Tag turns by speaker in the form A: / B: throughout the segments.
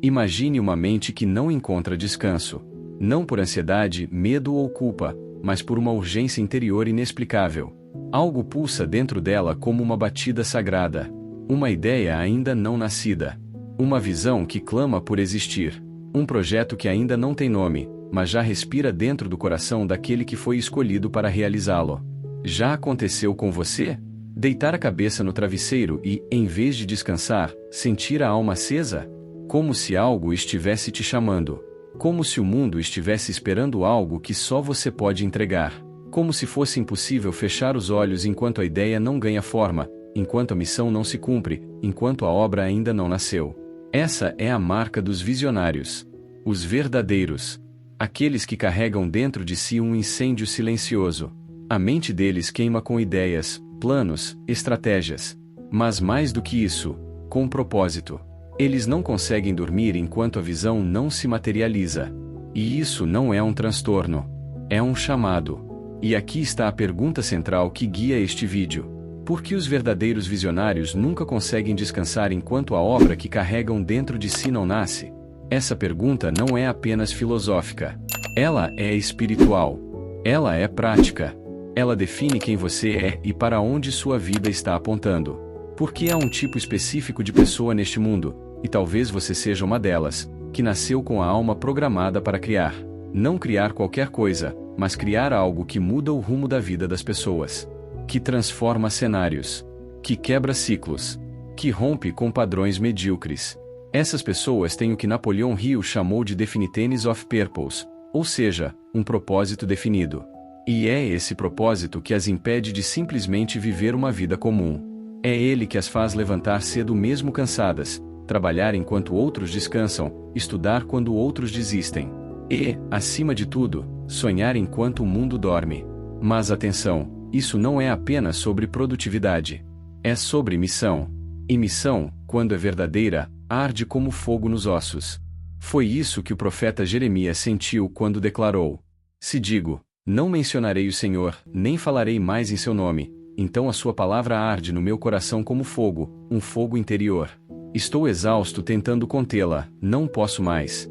A: Imagine uma mente que não encontra descanso. Não por ansiedade, medo ou culpa, mas por uma urgência interior inexplicável. Algo pulsa dentro dela como uma batida sagrada. Uma ideia ainda não nascida. Uma visão que clama por existir. Um projeto que ainda não tem nome, mas já respira dentro do coração daquele que foi escolhido para realizá-lo. Já aconteceu com você? Deitar a cabeça no travesseiro e, em vez de descansar, sentir a alma acesa? Como se algo estivesse te chamando. Como se o mundo estivesse esperando algo que só você pode entregar. Como se fosse impossível fechar os olhos enquanto a ideia não ganha forma, enquanto a missão não se cumpre, enquanto a obra ainda não nasceu. Essa é a marca dos visionários. Os verdadeiros. Aqueles que carregam dentro de si um incêndio silencioso. A mente deles queima com ideias, planos, estratégias. Mas mais do que isso, com propósito. Eles não conseguem dormir enquanto a visão não se materializa. E isso não é um transtorno. É um chamado. E aqui está a pergunta central que guia este vídeo. Por que os verdadeiros visionários nunca conseguem descansar enquanto a obra que carregam dentro de si não nasce? Essa pergunta não é apenas filosófica. Ela é espiritual. Ela é prática. Ela define quem você é e para onde sua vida está apontando. Porque há um tipo específico de pessoa neste mundo, e talvez você seja uma delas, que nasceu com a alma programada para criar. Não criar qualquer coisa, mas criar algo que muda o rumo da vida das pessoas. Que transforma cenários. Que quebra ciclos. Que rompe com padrões medíocres. Essas pessoas têm o que Napoleon Hill chamou de Definiteness of Purpose, ou seja, um propósito definido. E é esse propósito que as impede de simplesmente viver uma vida comum. É ele que as faz levantar cedo mesmo cansadas, trabalhar enquanto outros descansam, estudar quando outros desistem. E, acima de tudo, sonhar enquanto o mundo dorme. Mas atenção! Isso não é apenas sobre produtividade. É sobre missão. E missão, quando é verdadeira, arde como fogo nos ossos. Foi isso que o profeta Jeremias sentiu quando declarou: Se digo, não mencionarei o Senhor, nem falarei mais em seu nome, então a sua palavra arde no meu coração como fogo, um fogo interior. Estou exausto tentando contê-la, não posso mais.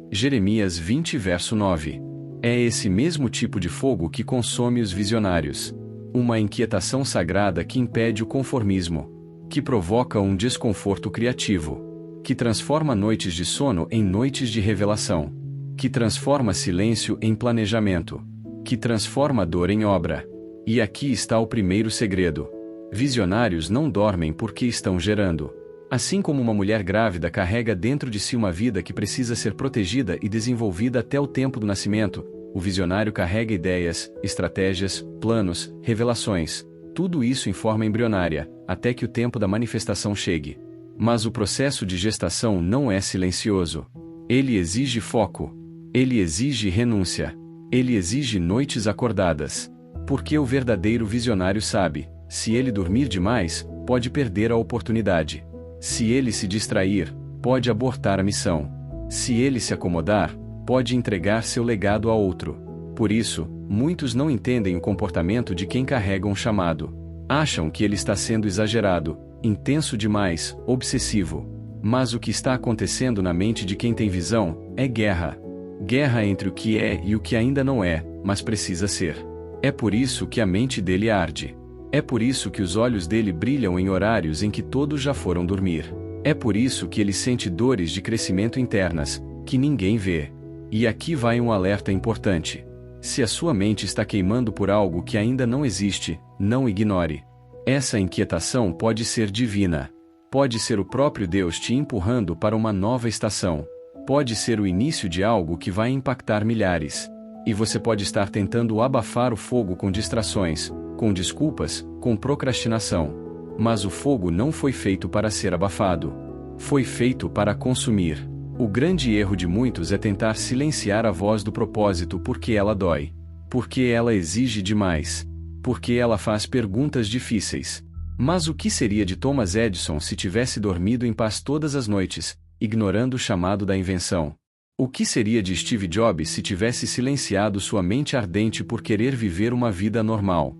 A: Jeremias 20 verso 9. É esse mesmo tipo de fogo que consome os visionários. Uma inquietação sagrada que impede o conformismo. Que provoca um desconforto criativo. Que transforma noites de sono em noites de revelação. Que transforma silêncio em planejamento. Que transforma dor em obra. E aqui está o primeiro segredo. Visionários não dormem porque estão gerando. Assim como uma mulher grávida carrega dentro de si uma vida que precisa ser protegida e desenvolvida até o tempo do nascimento, o visionário carrega ideias, estratégias, planos, revelações, tudo isso em forma embrionária, até que o tempo da manifestação chegue. Mas o processo de gestação não é silencioso. Ele exige foco. Ele exige renúncia. Ele exige noites acordadas. Porque o verdadeiro visionário sabe, se ele dormir demais, pode perder a oportunidade. Se ele se distrair, pode abortar a missão. Se ele se acomodar, pode entregar seu legado a outro. Por isso, muitos não entendem o comportamento de quem carrega um chamado. Acham que ele está sendo exagerado, intenso demais, obsessivo. Mas o que está acontecendo na mente de quem tem visão é guerra. Guerra entre o que é e o que ainda não é, mas precisa ser. É por isso que a mente dele arde. É por isso que os olhos dele brilham em horários em que todos já foram dormir. É por isso que ele sente dores de crescimento internas, que ninguém vê. E aqui vai um alerta importante. Se a sua mente está queimando por algo que ainda não existe, não ignore. Essa inquietação pode ser divina. Pode ser o próprio Deus te empurrando para uma nova estação. Pode ser o início de algo que vai impactar milhares. E você pode estar tentando abafar o fogo com distrações, com desculpas, com procrastinação. Mas o fogo não foi feito para ser abafado. Foi feito para consumir. O grande erro de muitos é tentar silenciar a voz do propósito porque ela dói. Porque ela exige demais. Porque ela faz perguntas difíceis. Mas o que seria de Thomas Edison se tivesse dormido em paz todas as noites, ignorando o chamado da invenção? O que seria de Steve Jobs se tivesse silenciado sua mente ardente por querer viver uma vida normal?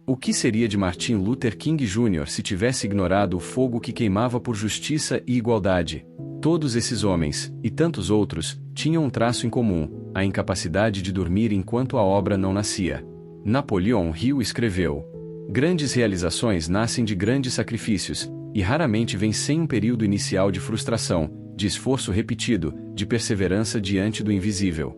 A: O que seria de Martin Luther King Jr. se tivesse ignorado o fogo que queimava por justiça e igualdade? Todos esses homens, e tantos outros, tinham um traço em comum: a incapacidade de dormir enquanto a obra não nascia. Napoleão Hill escreveu: grandes realizações nascem de grandes sacrifícios, e raramente vêm sem um período inicial de frustração, de esforço repetido, de perseverança diante do invisível.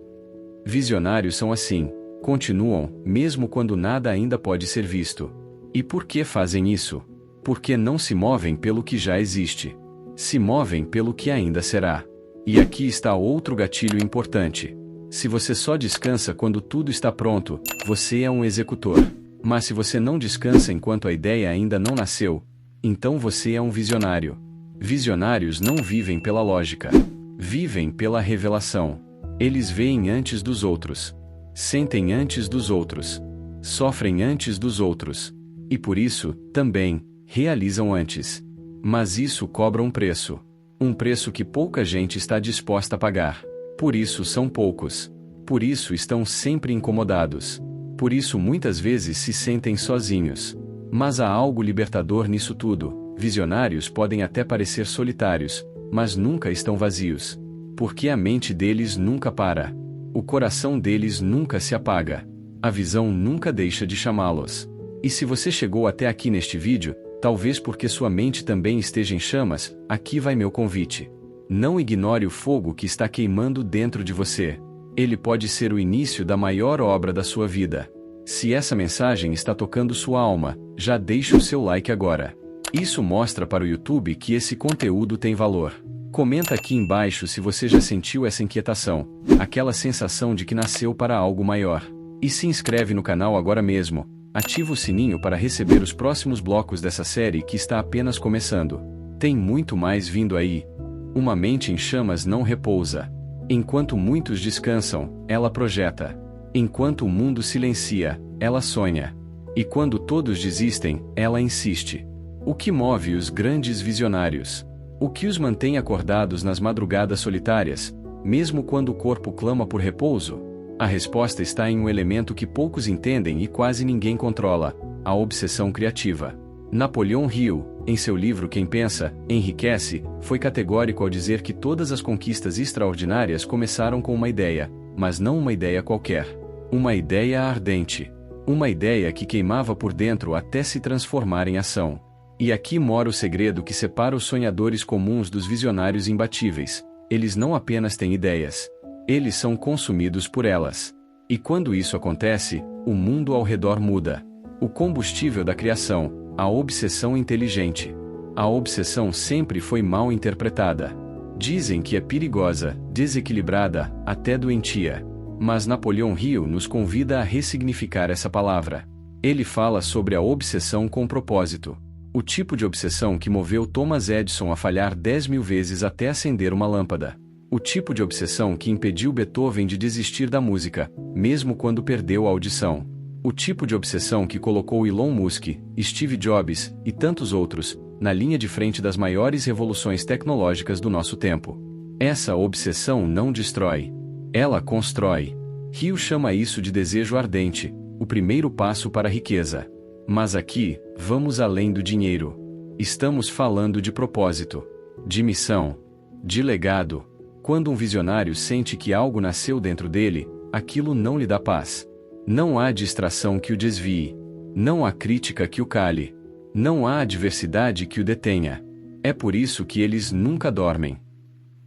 A: Visionários são assim, continuam, mesmo quando nada ainda pode ser visto. E por que fazem isso? Porque não se movem pelo que já existe. Se movem pelo que ainda será. E aqui está outro gatilho importante. Se você só descansa quando tudo está pronto, você é um executor. Mas se você não descansa enquanto a ideia ainda não nasceu, então você é um visionário. Visionários não vivem pela lógica. Vivem pela revelação. Eles veem antes dos outros. Sentem antes dos outros. Sofrem antes dos outros. E por isso, também, realizam antes. Mas isso cobra um preço. Um preço que pouca gente está disposta a pagar. Por isso são poucos. Por isso estão sempre incomodados. Por isso muitas vezes se sentem sozinhos. Mas há algo libertador nisso tudo. Visionários podem até parecer solitários, mas nunca estão vazios. Porque a mente deles nunca para. O coração deles nunca se apaga. A visão nunca deixa de chamá-los. E se você chegou até aqui neste vídeo, talvez porque sua mente também esteja em chamas, aqui vai meu convite. Não ignore o fogo que está queimando dentro de você. Ele pode ser o início da maior obra da sua vida. Se essa mensagem está tocando sua alma, já deixe o seu like agora. Isso mostra para o YouTube que esse conteúdo tem valor. Comenta aqui embaixo se você já sentiu essa inquietação, aquela sensação de que nasceu para algo maior. E se inscreve no canal agora mesmo. Ativa o sininho para receber os próximos blocos dessa série que está apenas começando. Tem muito mais vindo aí. Uma mente em chamas não repousa. Enquanto muitos descansam, ela projeta. Enquanto o mundo silencia, ela sonha. E quando todos desistem, ela insiste. O que move os grandes visionários? O que os mantém acordados nas madrugadas solitárias, mesmo quando o corpo clama por repouso? A resposta está em um elemento que poucos entendem e quase ninguém controla: a obsessão criativa. Napoleão Hill, em seu livro Quem Pensa, Enriquece, foi categórico ao dizer que todas as conquistas extraordinárias começaram com uma ideia, mas não uma ideia qualquer. Uma ideia ardente. Uma ideia que queimava por dentro até se transformar em ação. E aqui mora o segredo que separa os sonhadores comuns dos visionários imbatíveis. Eles não apenas têm ideias. Eles são consumidos por elas. E quando isso acontece, o mundo ao redor muda. O combustível da criação, a obsessão inteligente. A obsessão sempre foi mal interpretada. Dizem que é perigosa, desequilibrada, até doentia. Mas Napoleão Hill nos convida a ressignificar essa palavra. Ele fala sobre a obsessão com propósito. O tipo de obsessão que moveu Thomas Edison a falhar 10.000 vezes até acender uma lâmpada. O tipo de obsessão que impediu Beethoven de desistir da música, mesmo quando perdeu a audição. O tipo de obsessão que colocou Elon Musk, Steve Jobs e tantos outros na linha de frente das maiores revoluções tecnológicas do nosso tempo. Essa obsessão não destrói. Ela constrói. Hill chama isso de desejo ardente, o primeiro passo para a riqueza. Mas aqui, vamos além do dinheiro. Estamos falando de propósito, de missão, de legado. Quando um visionário sente que algo nasceu dentro dele, aquilo não lhe dá paz. Não há distração que o desvie. Não há crítica que o cale. Não há adversidade que o detenha. É por isso que eles nunca dormem.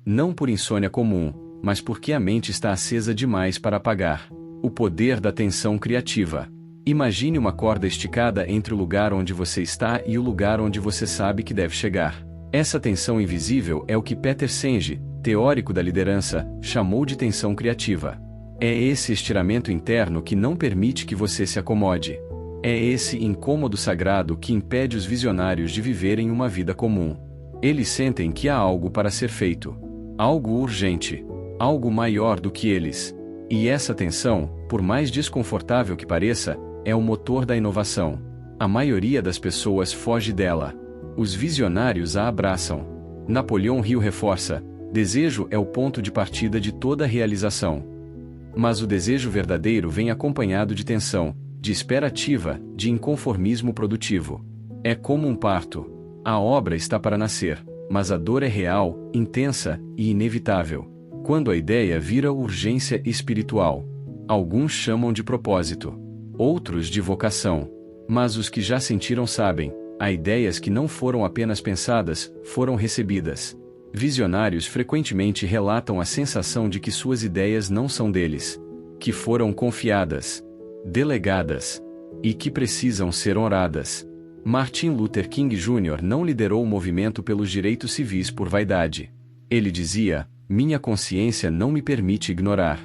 A: Não por insônia comum, mas porque a mente está acesa demais para apagar. O poder da tensão criativa. Imagine uma corda esticada entre o lugar onde você está e o lugar onde você sabe que deve chegar. Essa tensão invisível é o que Peter Senge, teórico da liderança, chamou de tensão criativa. É esse estiramento interno que não permite que você se acomode. É esse incômodo sagrado que impede os visionários de viverem uma vida comum. Eles sentem que há algo para ser feito. Algo urgente. Algo maior do que eles. E essa tensão, por mais desconfortável que pareça, é o motor da inovação. A maioria das pessoas foge dela. Os visionários a abraçam. Napoleão Hill reforça: desejo é o ponto de partida de toda realização. Mas o desejo verdadeiro vem acompanhado de tensão, de espera ativa, de inconformismo produtivo. É como um parto. A obra está para nascer, mas a dor é real, intensa e inevitável. Quando a ideia vira urgência espiritual. Alguns chamam de propósito. Outros de vocação. Mas os que já sentiram sabem, há ideias que não foram apenas pensadas, foram recebidas. Visionários frequentemente relatam a sensação de que suas ideias não são deles. Que foram confiadas. Delegadas. E que precisam ser honradas. Martin Luther King Jr. não liderou o movimento pelos direitos civis por vaidade. Ele dizia: minha consciência não me permite ignorar.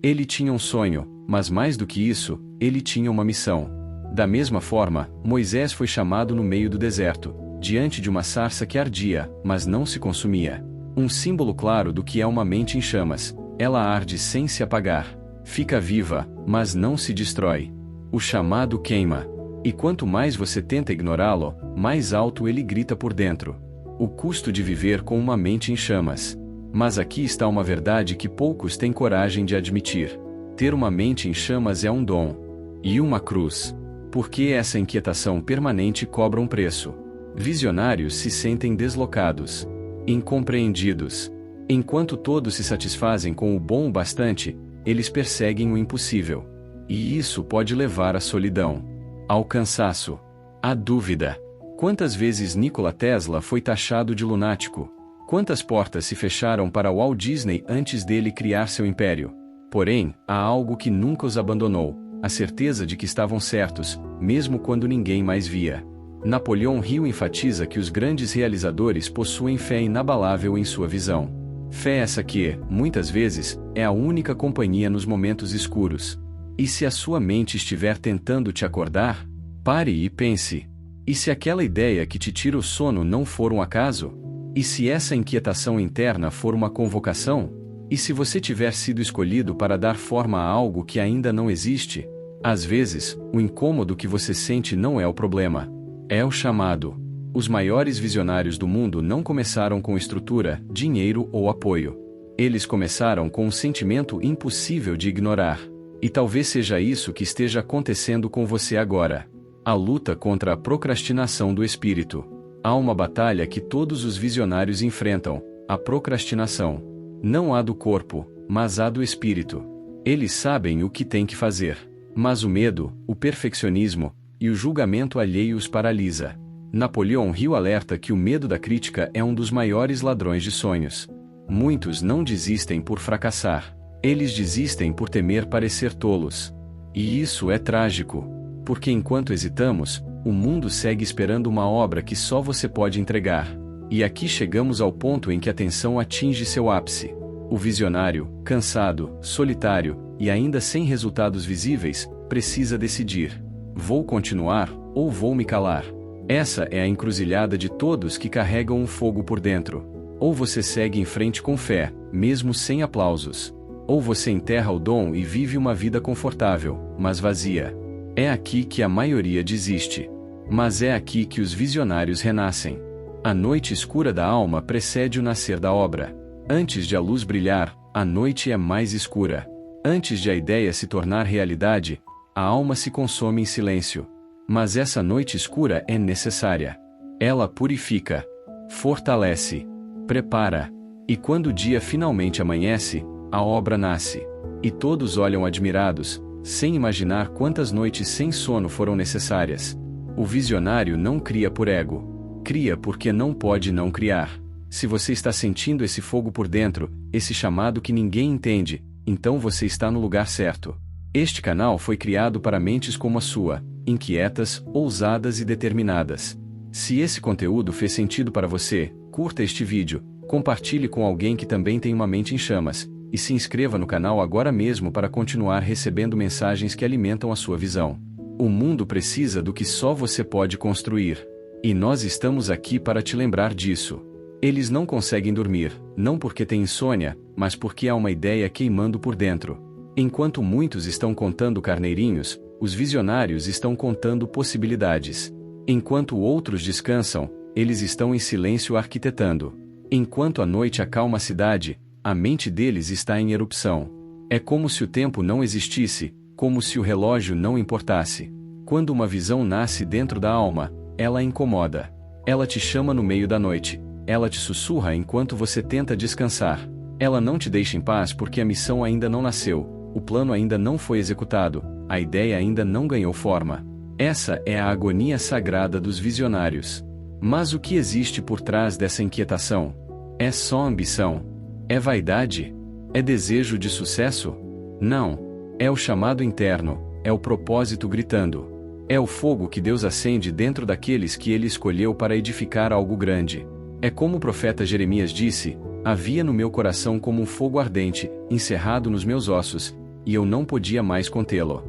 A: Ele tinha um sonho, mas mais do que isso, ele tinha uma missão. Da mesma forma, Moisés foi chamado no meio do deserto, diante de uma sarça que ardia, mas não se consumia. Um símbolo claro do que é uma mente em chamas. Ela arde sem se apagar. Fica viva, mas não se destrói. O chamado queima. E quanto mais você tenta ignorá-lo, mais alto ele grita por dentro. O custo de viver com uma mente em chamas. Mas aqui está uma verdade que poucos têm coragem de admitir. Ter uma mente em chamas é um dom. E uma cruz. Porque essa inquietação permanente cobra um preço. Visionários se sentem deslocados. Incompreendidos. Enquanto todos se satisfazem com o bom o bastante, eles perseguem o impossível. E isso pode levar à solidão. Ao cansaço. À dúvida. Quantas vezes Nikola Tesla foi taxado de lunático? Quantas portas se fecharam para Walt Disney antes dele criar seu império? Porém, há algo que nunca os abandonou: a certeza de que estavam certos, mesmo quando ninguém mais via. Napoleão Hill enfatiza que os grandes realizadores possuem fé inabalável em sua visão. Fé essa que, muitas vezes, é a única companhia nos momentos escuros. E se a sua mente estiver tentando te acordar? Pare e pense. E se aquela ideia que te tira o sono não for um acaso? E se essa inquietação interna for uma convocação? E se você tiver sido escolhido para dar forma a algo que ainda não existe? Às vezes, o incômodo que você sente não é o problema. É o chamado. Os maiores visionários do mundo não começaram com estrutura, dinheiro ou apoio. Eles começaram com um sentimento impossível de ignorar. E talvez seja isso que esteja acontecendo com você agora. A luta contra a procrastinação do espírito. Há uma batalha que todos os visionários enfrentam: a procrastinação. Não há do corpo, mas há do espírito. Eles sabem o que têm que fazer. Mas o medo, o perfeccionismo e o julgamento alheio os paralisa. Napoleão Hill alerta que o medo da crítica é um dos maiores ladrões de sonhos. Muitos não desistem por fracassar. Eles desistem por temer parecer tolos. E isso é trágico. Porque enquanto hesitamos, o mundo segue esperando uma obra que só você pode entregar. E aqui chegamos ao ponto em que a tensão atinge seu ápice. O visionário, cansado, solitário, e ainda sem resultados visíveis, precisa decidir: vou continuar, ou vou me calar? Essa é a encruzilhada de todos que carregam um fogo por dentro. Ou você segue em frente com fé, mesmo sem aplausos. Ou você enterra o dom e vive uma vida confortável, mas vazia. É aqui que a maioria desiste. Mas é aqui que os visionários renascem. A noite escura da alma precede o nascer da obra. Antes de a luz brilhar, a noite é mais escura. Antes de a ideia se tornar realidade, a alma se consome em silêncio. Mas essa noite escura é necessária. Ela purifica, fortalece, prepara. E quando o dia finalmente amanhece, a obra nasce. E todos olham admirados, sem imaginar quantas noites sem sono foram necessárias. O visionário não cria por ego. Cria porque não pode não criar. Se você está sentindo esse fogo por dentro, esse chamado que ninguém entende, então você está no lugar certo. Este canal foi criado para mentes como a sua, inquietas, ousadas e determinadas. Se esse conteúdo fez sentido para você, curta este vídeo, compartilhe com alguém que também tem uma mente em chamas, e se inscreva no canal agora mesmo para continuar recebendo mensagens que alimentam a sua visão. O mundo precisa do que só você pode construir. E nós estamos aqui para te lembrar disso. Eles não conseguem dormir, não porque têm insônia, mas porque há uma ideia queimando por dentro. Enquanto muitos estão contando carneirinhos, os visionários estão contando possibilidades. Enquanto outros descansam, eles estão em silêncio arquitetando. Enquanto a noite acalma a cidade, a mente deles está em erupção. É como se o tempo não existisse, como se o relógio não importasse. Quando uma visão nasce dentro da alma, ela a incomoda. Ela te chama no meio da noite. ela te sussurra enquanto você tenta descansar. Ela não te deixa em paz porque a missão ainda não nasceu, o plano ainda não foi executado, a ideia ainda não ganhou forma. Essa é a agonia sagrada dos visionários. Mas o que existe por trás dessa inquietação? É só ambição? É vaidade? É desejo de sucesso? Não. É o chamado interno, é o propósito gritando. É o fogo que Deus acende dentro daqueles que Ele escolheu para edificar algo grande. É como o profeta Jeremias disse: havia no meu coração como um fogo ardente, encerrado nos meus ossos, e eu não podia mais contê-lo.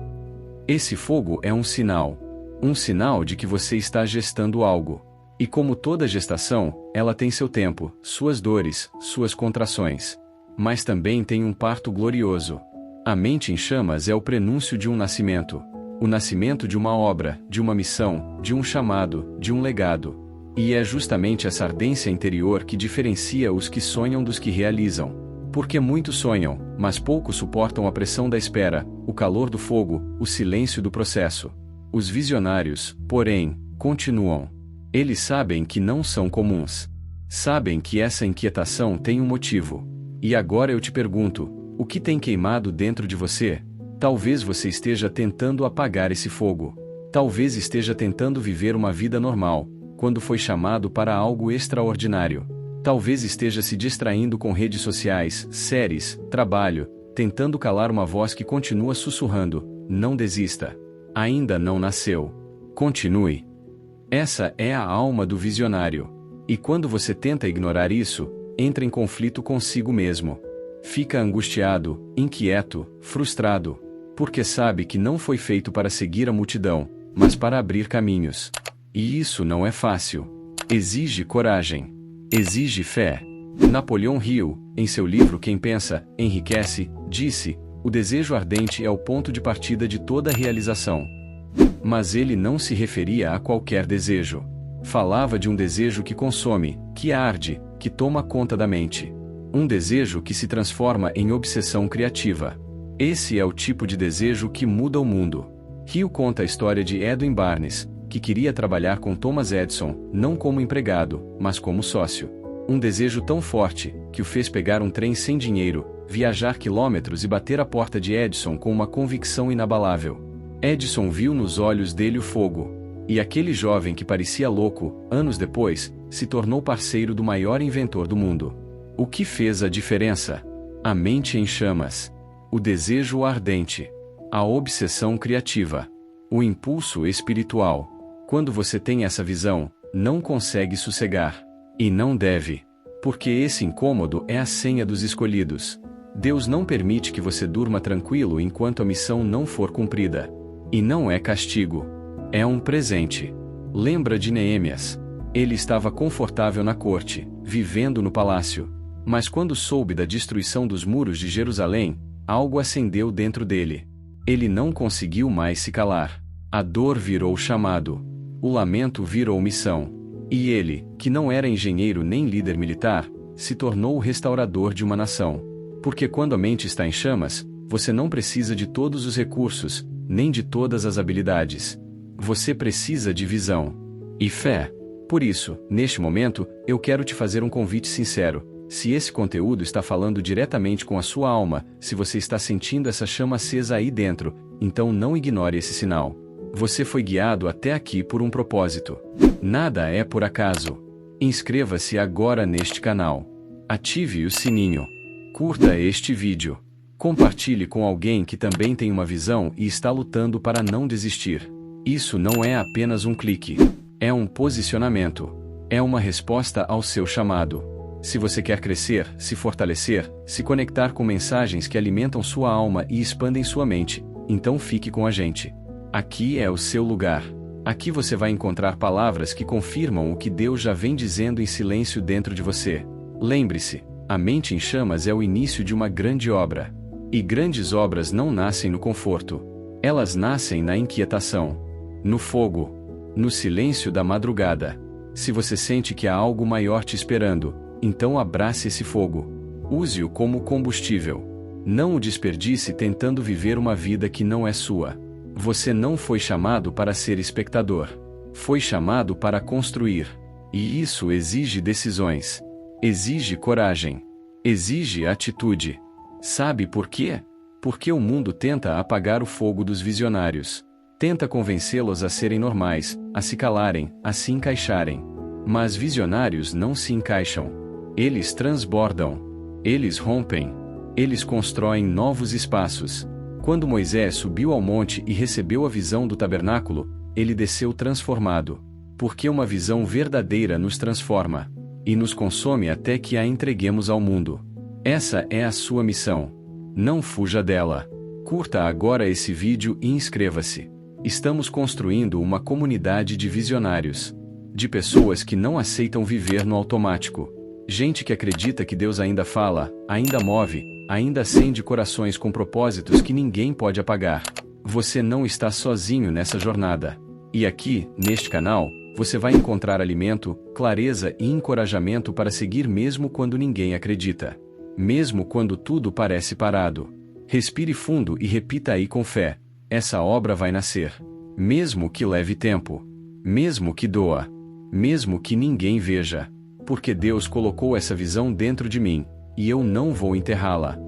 A: Esse fogo é um sinal de que você está gestando algo. E como toda gestação, ela tem seu tempo, suas dores, suas contrações. Mas também tem um parto glorioso. A mente em chamas é o prenúncio de um nascimento. O nascimento de uma obra, de uma missão, de um chamado, de um legado. E é justamente essa ardência interior que diferencia os que sonham dos que realizam. Porque muitos sonham, mas poucos suportam a pressão da espera, o calor do fogo, o silêncio do processo. Os visionários, porém, continuam. Eles sabem que não são comuns. Sabem que essa inquietação tem um motivo. E agora eu te pergunto, o que tem queimado dentro de você? Talvez você esteja tentando apagar esse fogo. Talvez esteja tentando viver uma vida normal, quando foi chamado para algo extraordinário. Talvez esteja se distraindo com redes sociais, séries, trabalho, tentando calar uma voz que continua sussurrando: não desista. Ainda não nasceu. Continue. Essa é a alma do visionário. E quando você tenta ignorar isso, entra em conflito consigo mesmo. Fica angustiado, inquieto, frustrado, porque sabe que não foi feito para seguir a multidão, mas para abrir caminhos. E isso não é fácil. Exige coragem. Exige fé. Napoleão Hill, em seu livro Quem Pensa, Enriquece, disse: o desejo ardente é o ponto de partida de toda realização. Mas ele não se referia a qualquer desejo. Falava de um desejo que consome, que arde, que toma conta da mente. Um desejo que se transforma em obsessão criativa. Esse é o tipo de desejo que muda o mundo. Hill conta a história de Edwin Barnes, que queria trabalhar com Thomas Edison, não como empregado, mas como sócio. Um desejo tão forte, que o fez pegar um trem sem dinheiro, viajar quilômetros e bater a porta de Edison com uma convicção inabalável. Edison viu nos olhos dele o fogo. E aquele jovem que parecia louco, anos depois, se tornou parceiro do maior inventor do mundo. O que fez a diferença? A mente em chamas. O desejo ardente. A obsessão criativa. O impulso espiritual. Quando você tem essa visão, não consegue sossegar. E não deve. Porque esse incômodo é a senha dos escolhidos. Deus não permite que você durma tranquilo enquanto a missão não for cumprida. E não é castigo. É um presente. Lembra de Neemias. Ele estava confortável na corte, vivendo no palácio. Mas quando soube da destruição dos muros de Jerusalém, algo acendeu dentro dele. Ele não conseguiu mais se calar. A dor virou chamado. O lamento virou missão. E ele, que não era engenheiro nem líder militar, se tornou o restaurador de uma nação. Porque quando a mente está em chamas, você não precisa de todos os recursos, nem de todas as habilidades. Você precisa de visão e fé. Por isso, neste momento, eu quero te fazer um convite sincero. Se esse conteúdo está falando diretamente com a sua alma, se você está sentindo essa chama acesa aí dentro, então não ignore esse sinal. Você foi guiado até aqui por um propósito. Nada é por acaso. Inscreva-se agora neste canal. Ative o sininho. Curta este vídeo. Compartilhe com alguém que também tem uma visão e está lutando para não desistir. Isso não é apenas um clique. É um posicionamento. É uma resposta ao seu chamado. Se você quer crescer, se fortalecer, se conectar com mensagens que alimentam sua alma e expandem sua mente, então fique com a gente. Aqui é o seu lugar. Aqui você vai encontrar palavras que confirmam o que Deus já vem dizendo em silêncio dentro de você. Lembre-se, a mente em chamas é o início de uma grande obra. E grandes obras não nascem no conforto. Elas nascem na inquietação, no fogo, no silêncio da madrugada. Se você sente que há algo maior te esperando, então abrace esse fogo. Use-o como combustível. Não o desperdice tentando viver uma vida que não é sua. Você não foi chamado para ser espectador. Foi chamado para construir. E isso exige decisões. Exige coragem. Exige atitude. Sabe por quê? Porque o mundo tenta apagar o fogo dos visionários. Tenta convencê-los a serem normais, a se calarem, a se encaixarem. Mas visionários não se encaixam. Eles transbordam. Eles rompem. Eles constroem novos espaços. Quando Moisés subiu ao monte e recebeu a visão do tabernáculo, ele desceu transformado. Porque uma visão verdadeira nos transforma. E nos consome até que a entreguemos ao mundo. Essa é a sua missão. Não fuja dela. Curta agora esse vídeo e inscreva-se. Estamos construindo uma comunidade de visionários. De pessoas que não aceitam viver no automático. Gente que acredita que Deus ainda fala, ainda move, ainda acende corações com propósitos que ninguém pode apagar. Você não está sozinho nessa jornada. E aqui, neste canal, você vai encontrar alimento, clareza e encorajamento para seguir mesmo quando ninguém acredita. Mesmo quando tudo parece parado. Respire fundo e repita aí com fé. Essa obra vai nascer. Mesmo que leve tempo. Mesmo que doa. Mesmo que ninguém veja. Porque Deus colocou essa visão dentro de mim, e eu não vou enterrá-la.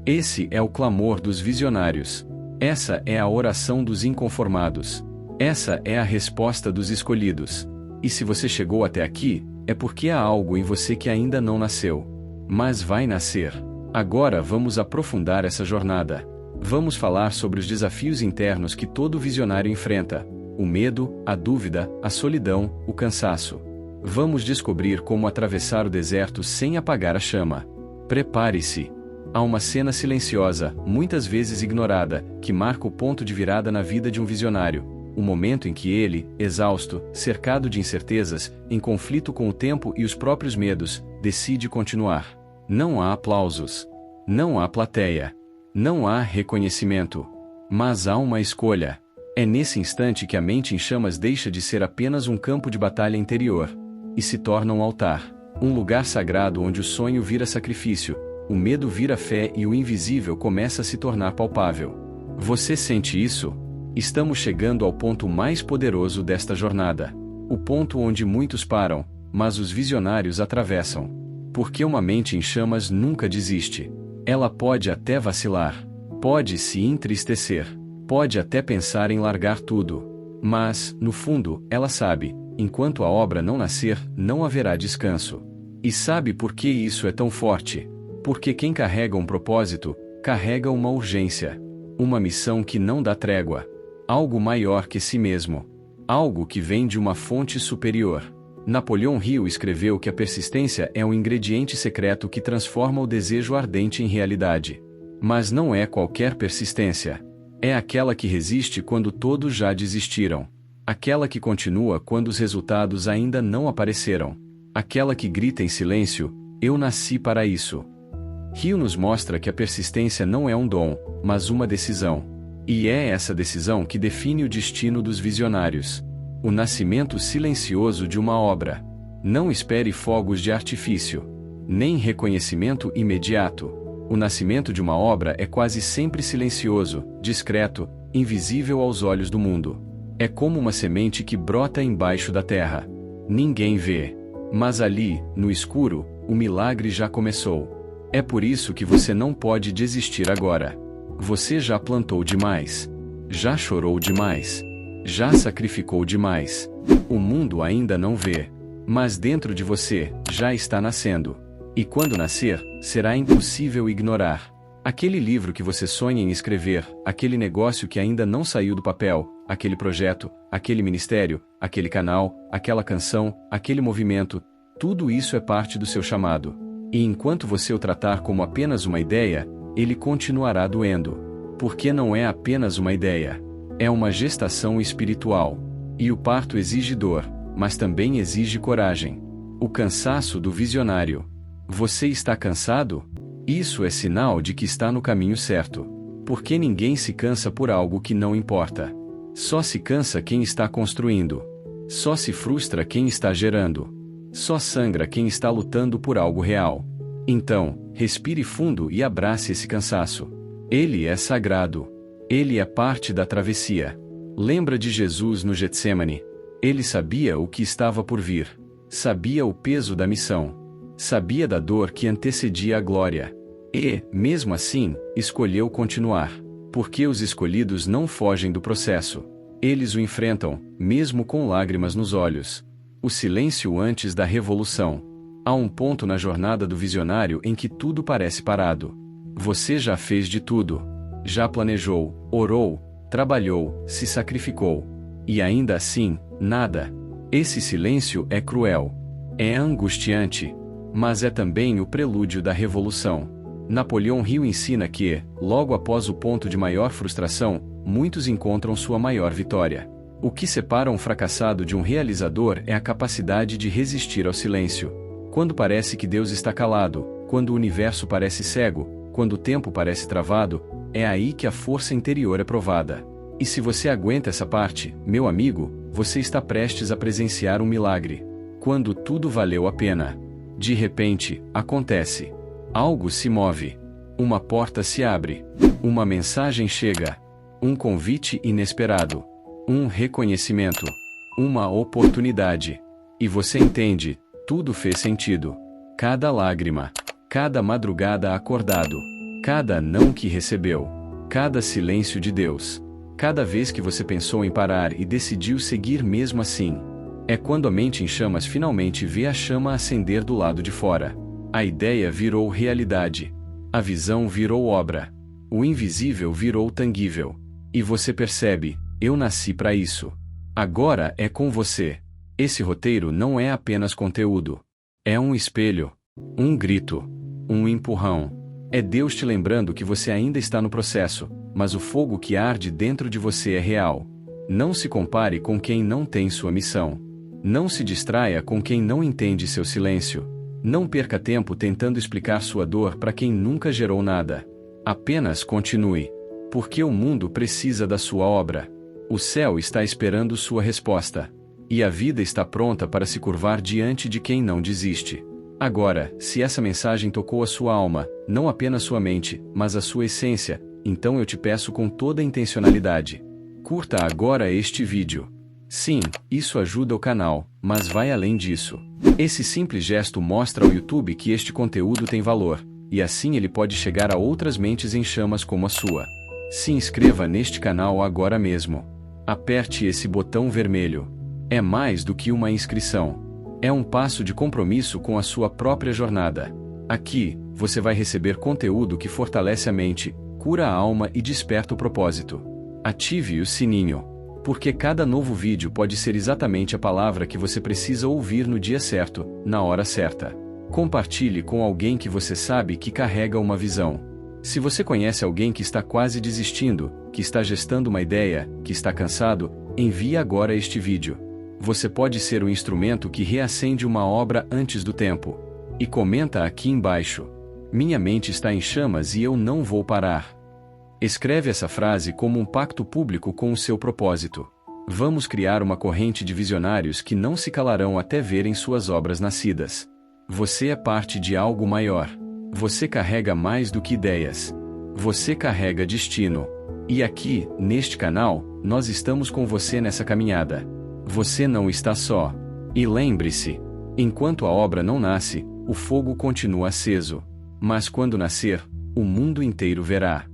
A: Esse é o clamor dos visionários. Essa é a oração dos inconformados. Essa é a resposta dos escolhidos. E se você chegou até aqui, é porque há algo em você que ainda não nasceu. Mas vai nascer. Agora vamos aprofundar essa jornada. Vamos falar sobre os desafios internos que todo visionário enfrenta: o medo, a dúvida, a solidão, o cansaço. Vamos descobrir como atravessar o deserto sem apagar a chama. Prepare-se. Há uma cena silenciosa, muitas vezes ignorada, que marca o ponto de virada na vida de um visionário. O momento em que ele, exausto, cercado de incertezas, em conflito com o tempo e os próprios medos, decide continuar. Não há aplausos. Não há plateia. Não há reconhecimento. Mas há uma escolha. É nesse instante que a mente em chamas deixa de ser apenas um campo de batalha interior e se torna um altar, um lugar sagrado onde o sonho vira sacrifício, o medo vira fé e o invisível começa a se tornar palpável. Você sente isso? Estamos chegando ao ponto mais poderoso desta jornada. O ponto onde muitos param, mas os visionários atravessam. Porque uma mente em chamas nunca desiste. Ela pode até vacilar, pode se entristecer, pode até pensar em largar tudo. Mas, no fundo, ela sabe, enquanto a obra não nascer, não haverá descanso. E sabe por que isso é tão forte? Porque quem carrega um propósito, carrega uma urgência. Uma missão que não dá trégua. Algo maior que si mesmo. Algo que vem de uma fonte superior. Napoleão Hill escreveu que a persistência é um ingrediente secreto que transforma o desejo ardente em realidade. Mas não é qualquer persistência. É aquela que resiste quando todos já desistiram. Aquela que continua quando os resultados ainda não apareceram. Aquela que grita em silêncio: eu nasci para isso. Hill nos mostra que a persistência não é um dom, mas uma decisão. E é essa decisão que define o destino dos visionários. O nascimento silencioso de uma obra. Não espere fogos de artifício. Nem reconhecimento imediato. O nascimento de uma obra é quase sempre silencioso, discreto, invisível aos olhos do mundo. É como uma semente que brota embaixo da terra. Ninguém vê. Mas ali, no escuro, o milagre já começou. É por isso que você não pode desistir agora. Você já plantou demais. Já chorou demais. Já sacrificou demais. O mundo ainda não vê. Mas dentro de você, já está nascendo. E quando nascer, será impossível ignorar. Aquele livro que você sonha em escrever, aquele negócio que ainda não saiu do papel, aquele projeto, aquele ministério, aquele canal, aquela canção, aquele movimento, tudo isso é parte do seu chamado. E enquanto você o tratar como apenas uma ideia, ele continuará doendo. Porque não é apenas uma ideia. É uma gestação espiritual. E o parto exige dor, mas também exige coragem. O cansaço do visionário. Você está cansado? Isso é sinal de que está no caminho certo. Porque ninguém se cansa por algo que não importa. Só se cansa quem está construindo. Só se frustra quem está gerando. Só sangra quem está lutando por algo real. Então, respire fundo e abrace esse cansaço. Ele é sagrado. Ele é parte da travessia. Lembra de Jesus no Getsêmani? Ele sabia o que estava por vir. Sabia o peso da missão. Sabia da dor que antecedia a glória. E, mesmo assim, escolheu continuar. Porque os escolhidos não fogem do processo. Eles o enfrentam, mesmo com lágrimas nos olhos. O silêncio antes da revolução. Há um ponto na jornada do visionário em que tudo parece parado. Você já fez de tudo. Já planejou, orou, trabalhou, se sacrificou. E ainda assim, nada. Esse silêncio é cruel. É angustiante. Mas é também o prelúdio da revolução. Napoleão Hill ensina que, logo após o ponto de maior frustração, muitos encontram sua maior vitória. O que separa um fracassado de um realizador é a capacidade de resistir ao silêncio. Quando parece que Deus está calado, quando o universo parece cego, quando o tempo parece travado, é aí que a força interior é provada. E se você aguenta essa parte, meu amigo, você está prestes a presenciar um milagre. Quando tudo valeu a pena. De repente, acontece. Algo se move. Uma porta se abre. Uma mensagem chega. Um convite inesperado. Um reconhecimento. Uma oportunidade. E você entende, tudo fez sentido. Cada lágrima. Cada madrugada acordado. Cada não que recebeu. Cada silêncio de Deus. Cada vez que você pensou em parar e decidiu seguir mesmo assim. É quando a mente em chamas finalmente vê a chama acender do lado de fora. A ideia virou realidade. A visão virou obra. O invisível virou tangível. E você percebe, eu nasci para isso. Agora é com você. Esse roteiro não é apenas conteúdo. É um espelho. Um grito. Um empurrão. É Deus te lembrando que você ainda está no processo, mas o fogo que arde dentro de você é real. Não se compare com quem não tem sua missão. Não se distraia com quem não entende seu silêncio. Não perca tempo tentando explicar sua dor para quem nunca gerou nada. Apenas continue. Porque o mundo precisa da sua obra. O céu está esperando sua resposta. E a vida está pronta para se curvar diante de quem não desiste. Agora, se essa mensagem tocou a sua alma, não apenas sua mente, mas a sua essência, então eu te peço com toda a intencionalidade. Curta agora este vídeo. Sim, isso ajuda o canal, mas vai além disso. Esse simples gesto mostra ao YouTube que este conteúdo tem valor, e assim ele pode chegar a outras mentes em chamas como a sua. Se inscreva neste canal agora mesmo. Aperte esse botão vermelho. É mais do que uma inscrição. É um passo de compromisso com a sua própria jornada. Aqui, você vai receber conteúdo que fortalece a mente, cura a alma e desperta o propósito. Ative o sininho. Porque cada novo vídeo pode ser exatamente a palavra que você precisa ouvir no dia certo, na hora certa. Compartilhe com alguém que você sabe que carrega uma visão. Se você conhece alguém que está quase desistindo, que está gestando uma ideia, que está cansado, envie agora este vídeo. Você pode ser o instrumento que reacende uma obra antes do tempo. E comenta aqui embaixo. Minha mente está em chamas e eu não vou parar. Escreve essa frase como um pacto público com o seu propósito. Vamos criar uma corrente de visionários que não se calarão até verem suas obras nascidas. Você é parte de algo maior. Você carrega mais do que ideias. Você carrega destino. E aqui, neste canal, nós estamos com você nessa caminhada. Você não está só. E lembre-se, enquanto a obra não nasce, o fogo continua aceso. Mas quando nascer, o mundo inteiro verá.